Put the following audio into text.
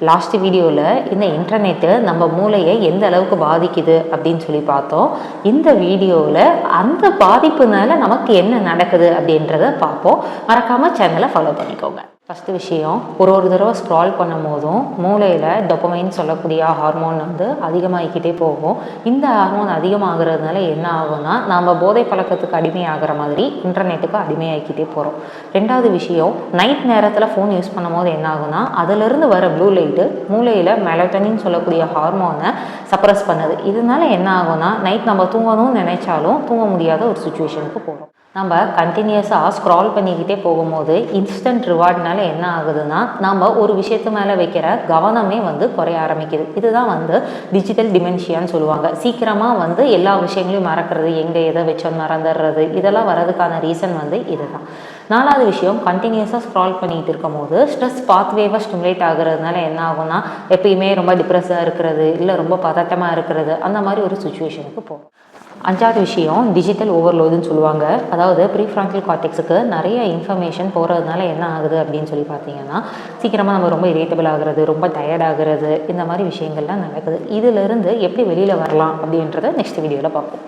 Last வீடியோவில் இந்த internet நம்ம மூளையை எந்த அளவுக்கு பாதிக்குது அப்படின்னு சொல்லி பார்த்தோம். இந்த வீடியோவில் அந்த பாதிப்புனால நமக்கு என்ன நடக்குது அப்படின்றத பார்ப்போம். மறக்காமல் சேனலை ஃபாலோ பண்ணிக்கோங்க. ஃபஸ்ட்டு விஷயம், ஒரு தடவை ஸ்க்ரால் பண்ணும் போதும் மூளையில் டொபமைன் சொல்லக்கூடிய ஹார்மோன் அதிகமாகிக்கிட்டே போகும். இந்த ஹார்மோன் அதிகமாகிறதுனால என்ன ஆகும்னா, நம்ம போதை பழக்கத்துக்கு அடிமையாகிற மாதிரி இன்டர்நெட்டுக்கு அடிமையாகிக்கிட்டே போகிறோம். ரெண்டாவது விஷயம், நைட் நேரத்தில் ஃபோன் யூஸ் பண்ணும் போது என்ன ஆகுனா, அதிலிருந்து வர ப்ளூ லைட்டு மூளையில் மெலட்டனின் சொல்லக்கூடிய ஹார்மோனை சப்ரஸ் பண்ணுது. இதனால என்ன ஆகும்னா, நைட் நம்ம தூங்கணும்னு நினைச்சாலும் தூங்க முடியாத ஒரு சுச்சுவேஷனுக்கு போகிறோம். நம்ம கண்டினியூஸாக ஸ்க்ரால் பண்ணிக்கிட்டே போகும்போது இன்ஸ்டன்ட் ரிவார்ட்னால என்ன ஆகுதுன்னா, நம்ம ஒரு விஷயத்து மேலே வைக்கிற கவனமே குறைய ஆரம்பிக்குது. இதுதான் டிஜிட்டல் டிமென்ஷியான்னு சொல்லுவாங்க. சீக்கிரமாக எல்லா விஷயங்களையும் மறக்கிறது, எங்கே எதை வச்சோம் மறந்துடுறது, இதெல்லாம் வரதுக்கான ரீசன் இதுதான். நாலாவது விஷயம், கண்டினியூஸாக ஸ்க்ரால் பண்ணிகிட்டு இருக்கும் போது ஸ்ட்ரெஸ் பாத்வேவாக ஸ்டிமுலேட் ஆகுறதுனால என்ன ஆகும்னா, எப்பயுமே ரொம்ப டிப்ரெஸ்ஸாக இருக்கிறது, இல்லை ரொம்ப பதட்டமாக இருக்கிறது, அந்த மாதிரி ஒரு சுச்சுவேஷனுக்கு போகும். அஞ்சாவது விஷயம், டிஜிட்டல் ஓவர்லோடுன்னு சொல்லுவாங்க. அதாவது ப்ரீஃப்ரான்டல் கார்டெக்ஸுக்கு நிறைய இன்ஃபர்மேஷன் போகிறதுனால என்ன ஆகுது அப்படின்னு சொல்லி பார்த்தீங்கன்னா, சீக்கிரமாக நம்ம ரொம்ப இரிட்டபிள் ஆகிறது, ரொம்ப டயர்ட் ஆகிறது, இந்த மாதிரி விஷயங்கள்லாம் நடக்குது. இதிலிருந்து எப்படி வெளியில் வரலாம் அப்படின்றத நெக்ஸ்ட் வீடியோவில் பார்ப்போம்.